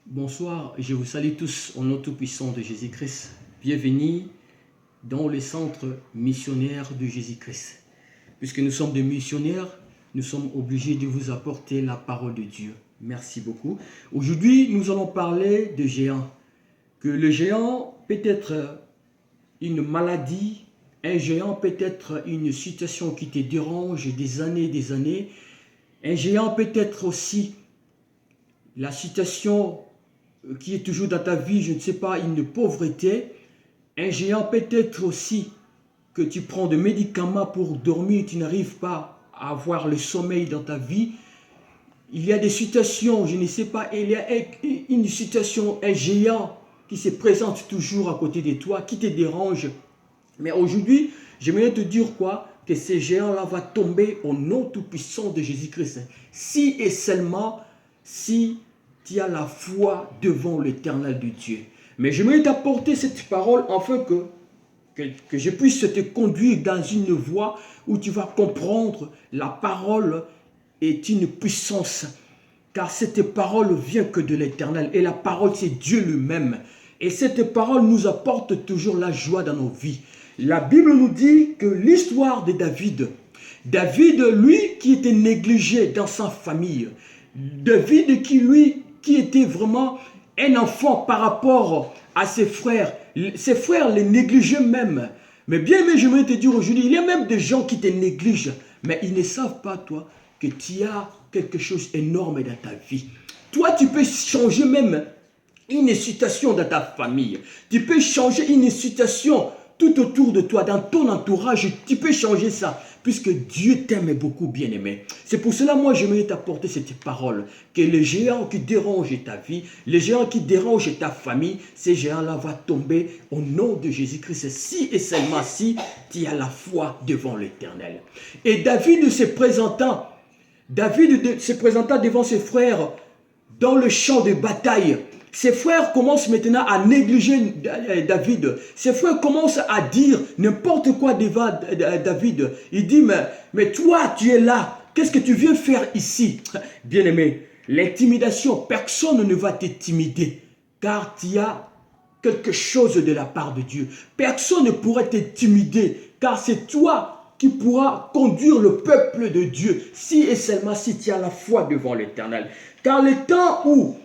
Bonsoir, je vous salue tous au nom tout-puissant de Jésus-Christ. Bienvenue dans le centre missionnaire de Jésus-Christ. Puisque nous sommes des missionnaires, nous sommes obligés de vous apporter la parole de Dieu. Merci beaucoup. Aujourd'hui, nous allons parler de géants. Que le géant peut être une maladie, un géant peut être une situation qui te dérange des années. Un géant peut être aussi la situation qui est toujours dans ta vie, je ne sais pas, une pauvreté. Un géant peut être aussi que tu prends des médicaments pour dormir, tu n'arrives pas à avoir le sommeil dans ta vie. Il y a des situations, je ne sais pas, il y a une situation, un géant qui se présente toujours à côté de toi, qui te dérange. Mais aujourd'hui, j'aimerais te dire quoi? Que ce géant-là va tomber au nom tout-puissant de Jésus-Christ. Si et seulement si tu as la foi devant l'Éternel de Dieu. Mais j'aimerais t'apporter cette parole afin que je puisse te conduire dans une voie où tu vas comprendre la parole est une puissance. Car cette parole vient que de l'Éternel. Et la parole, c'est Dieu lui-même. Et cette parole nous apporte toujours la joie dans nos vies. La Bible nous dit que l'histoire de David, lui qui était négligé dans sa famille, David qui était vraiment un enfant par rapport à ses frères les négligeaient même. Mais bien aimé, je voudrais te dire aujourd'hui, il y a même des gens qui te négligent, mais ils ne savent pas, toi, que tu as quelque chose d'énorme dans ta vie. Toi, tu peux changer même une situation dans ta famille. Tu peux changer une situation tout autour de toi, dans ton entourage, tu peux changer ça, puisque Dieu t'aime beaucoup, bien-aimé. C'est pour cela, moi, j'aimerais t'apporter cette parole, que les géants qui dérangent ta vie, les géants qui dérangent ta famille, ces géants-là vont tomber au nom de Jésus-Christ, si et seulement si tu as la foi devant l'Éternel. Et David se présentant devant ses frères dans le champ de bataille, ses frères commencent maintenant à négliger David. Ses frères commencent à dire n'importe quoi devant David. Il dit, mais toi, tu es là. Qu'est-ce que tu viens faire ici? Bien-aimé, l'intimidation, personne ne va t'intimider. Car tu as quelque chose de la part de Dieu. Personne ne pourra t'intimider. Car c'est toi qui pourras conduire le peuple de Dieu. Si et seulement si tu as la foi devant l'Éternel. Car le temps où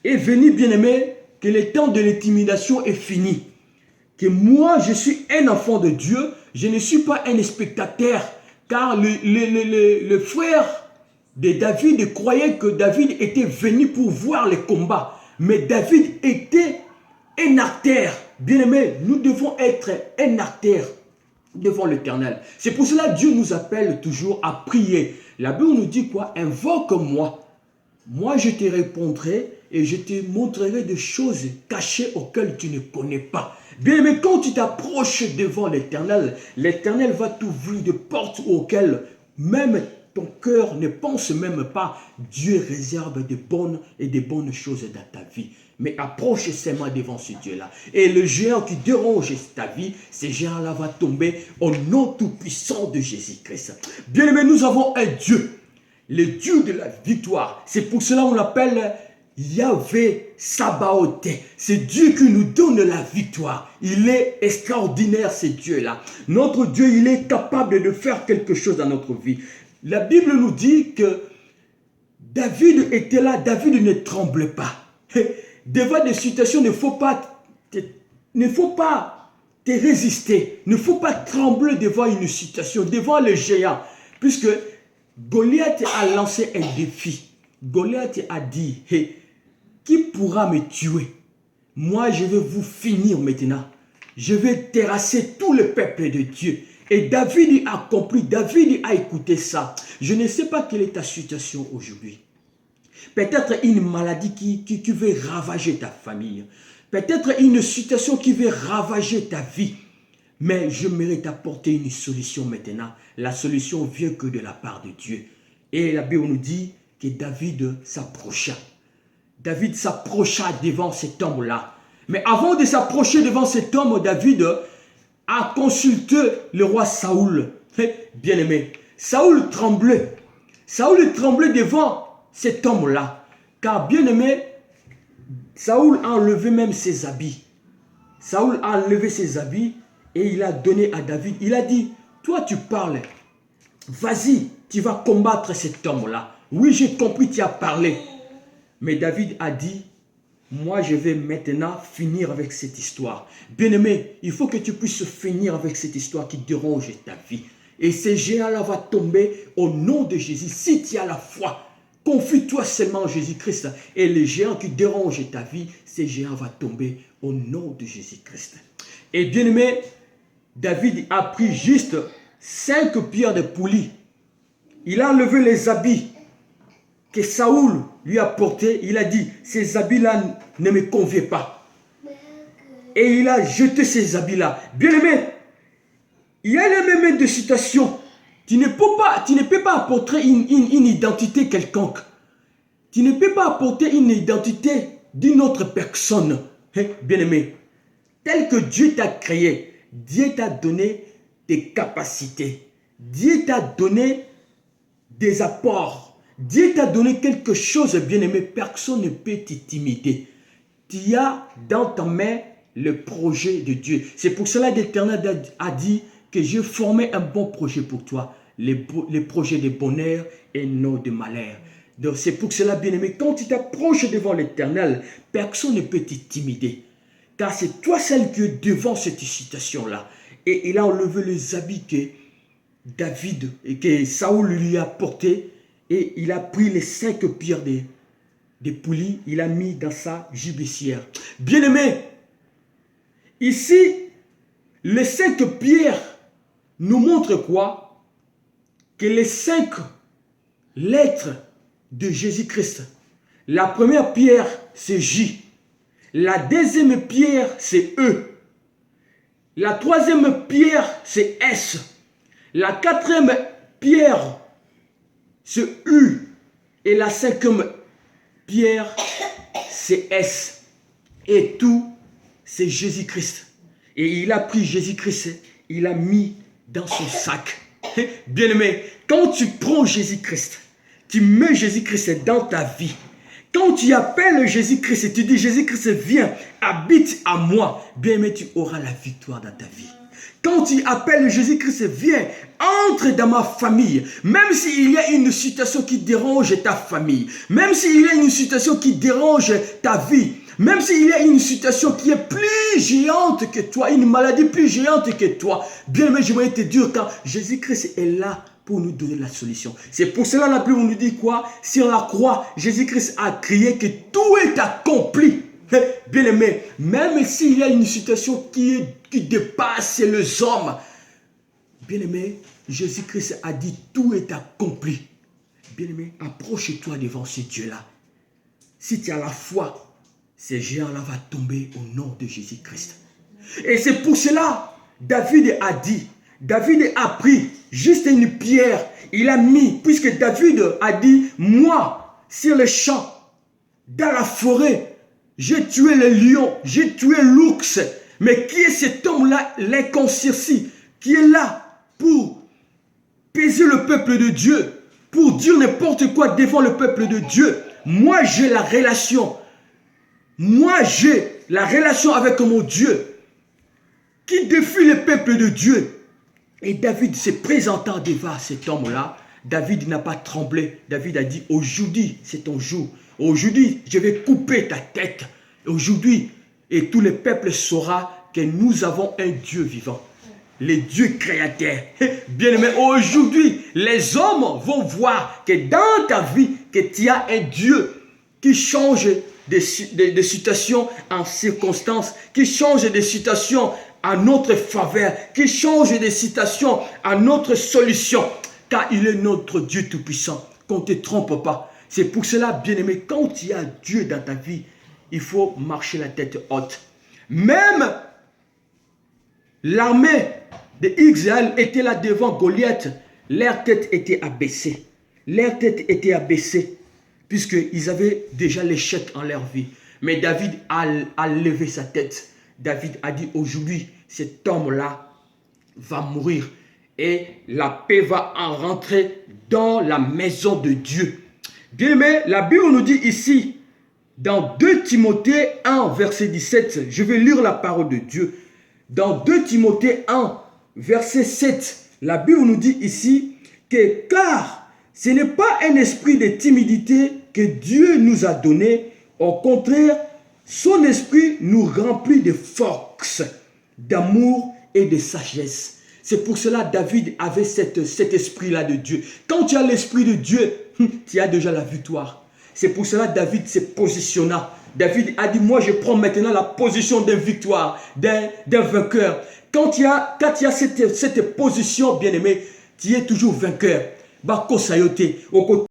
est venu, bien-aimé, que le temps de l'intimidation est fini. Que moi, je suis un enfant de Dieu, je ne suis pas un spectateur. Car le frère de David croyait que David était venu pour voir les combats. Mais David était un acteur. Bien-aimé, nous devons être un acteur devant l'Éternel. C'est pour cela que Dieu nous appelle toujours à prier. La Bible nous dit quoi? Invoque-moi. Moi, je te répondrai et je te montrerai des choses cachées auxquelles tu ne connais pas. Bien, mais quand tu t'approches devant l'Éternel, l'Éternel va t'ouvrir des portes auxquelles même ton cœur ne pense même pas. Dieu réserve de bonnes choses dans ta vie. Mais approche seulement devant ce Dieu-là. Et le géant qui dérange ta vie, ce géant-là va tomber au nom tout-puissant de Jésus-Christ. Bien aimé, nous avons un Dieu. Le Dieu de la victoire. C'est pour cela qu'on l'appelle Yahvé Sabaoth. C'est Dieu qui nous donne la victoire. Il est extraordinaire, ce Dieu-là. Notre Dieu, il est capable de faire quelque chose dans notre vie. La Bible nous dit que David était là. David ne tremblait pas. Devant des situations, il ne faut pas te résister. Il ne faut pas trembler devant une situation, devant le géant. Puisque Goliath a lancé un défi. Goliath a dit, hey, qui pourra me tuer? Moi, je vais vous finir maintenant. Je vais terrasser tout le peuple de Dieu. Et David a compris, David a écouté ça. Je ne sais pas quelle est ta situation aujourd'hui. Peut-être une maladie qui veut ravager ta famille. Peut-être une situation qui veut ravager ta vie. Mais je mérite t'apporter une solution maintenant. La solution vient que de la part de Dieu. Et la Bible nous dit que David s'approcha. David s'approcha devant cet homme-là. Mais avant de s'approcher devant cet homme, David a consulté le roi Saoul. Bien-aimé, Saoul tremblait. Saoul tremblait devant cet homme-là. Car bien-aimé, Saoul a enlevé même ses habits. Saoul a enlevé ses habits et il a donné à David. Il a dit, toi tu parles, vas-y, tu vas combattre cet homme-là. Oui, j'ai compris, tu as parlé. Mais David a dit, moi je vais maintenant finir avec cette histoire. Bien-aimé, il faut que tu puisses finir avec cette histoire qui dérange ta vie. Et ce géant-là va tomber au nom de Jésus. Si tu as la foi, confie-toi seulement en Jésus-Christ. Et le géant qui dérange ta vie, ce géant va tomber au nom de Jésus-Christ. Et bien-aimé, David a pris juste 5 pierres de poulie. Il a enlevé les habits que Saoul lui a portés. Il a dit, ces habits-là ne me conviennent pas. Et il a jeté ces habits-là. Bien-aimé, il y a même des situations. Tu ne peux pas apporter une identité quelconque. Tu ne peux pas apporter une identité d'une autre personne. Bien-aimé, tel que Dieu t'a créé, Dieu t'a donné des capacités. Dieu t'a donné des apports. Dieu t'a donné quelque chose, bien-aimé. Personne ne peut t'intimider. Tu as dans ta main le projet de Dieu. C'est pour cela que l'Éternel a dit que j'ai formé un bon projet pour toi. Les projets de bonheur et non de malheur. Donc c'est pour cela, bien-aimé, quand tu t'approches devant l'Éternel, personne ne peut t'intimider. Car c'est toi celle qui est devant cette situation-là. Et il a enlevé les habits que David et que Saoul lui a portés. Et il a pris les 5 pierres de poulie. Il a mis dans sa gibecière. Bien-aimé, ici, les 5 pierres nous montrent quoi? Que les 5 lettres de Jésus-Christ. La première pierre, c'est J. La deuxième pierre, c'est E. La troisième pierre, c'est S. La quatrième pierre, c'est U. Et la cinquième pierre, c'est S. Et tout, c'est Jésus-Christ. Et il a pris Jésus-Christ, il a mis dans son sac. Bien-aimé, quand tu prends Jésus-Christ, tu mets Jésus-Christ dans ta vie. Quand tu appelles Jésus-Christ, tu dis Jésus-Christ, viens, habite à moi. Bien-aimé, tu auras la victoire dans ta vie. Quand tu appelles Jésus-Christ, viens, entre dans ma famille. Même s'il y a une situation qui dérange ta famille, même s'il y a une situation qui dérange ta vie, même s'il y a une situation qui est plus géante que toi, une maladie plus géante que toi, bien aimé, je vais te dire quand Jésus-Christ est là pour nous donner la solution. C'est pour cela la Bible nous dit quoi? Sur la croix, Jésus-Christ a crié que tout est accompli. Bien aimé, même s'il y a une situation qui dépasse les hommes, bien aimé, Jésus-Christ a dit tout est accompli. Bien aimé, approche-toi devant ce Dieu-là. Si tu as la foi, ces géants-là vont tomber au nom de Jésus-Christ. Et c'est pour cela, David a pris juste une pierre, il a mis, puisque David a dit, moi, sur le champ, dans la forêt, j'ai tué le lion, j'ai tué l'ours, mais qui est cet homme-là, l'incirconcis, qui est là pour peser le peuple de Dieu, pour dire n'importe quoi devant le peuple de Dieu. Moi, j'ai la relation. Moi, j'ai la relation avec mon Dieu qui défie le peuple de Dieu. Et David se présentant devant cet homme-là, David n'a pas tremblé. David a dit, aujourd'hui, c'est ton jour. Aujourd'hui, je vais couper ta tête. Aujourd'hui, et tout le peuple saura que nous avons un Dieu vivant. Le Dieu créateur. Bien-aimé, aujourd'hui, les hommes vont voir que dans ta vie, que tu as un Dieu qui change de situation en circonstances, qui change de situation à notre faveur, qui change de situation à notre solution, car il est notre Dieu tout-puissant, qu'on ne te trompe pas. C'est pour cela, bien-aimé, quand tu as Dieu dans ta vie, il faut marcher la tête haute. Même l'armée d'Israël était là devant Goliath, leur tête était abaissée. Leur tête était abaissée, puisqu'ils avaient déjà l'échec en leur vie. Mais David a levé sa tête. David a dit, aujourd'hui, cet homme-là va mourir. Et la paix va en rentrer dans la maison de Dieu. Bien aimé, la Bible nous dit ici Dans 2 Timothée 1, verset 17, je vais lire la parole de Dieu. Dans 2 Timothée 1, verset 7, la Bible nous dit ici que car ce n'est pas un esprit de timidité que Dieu nous a donné. Au contraire, son esprit nous remplit de force, d'amour et de sagesse. C'est pour cela que David avait cet esprit-là de Dieu. Quand tu as l'esprit de Dieu, tu as déjà la victoire. C'est pour cela que David se positionna. David a dit, moi je prends maintenant la position d'une victoire, d'un vainqueur. Quand tu as cette position, bien-aimé, tu es toujours vainqueur. Bako sayote.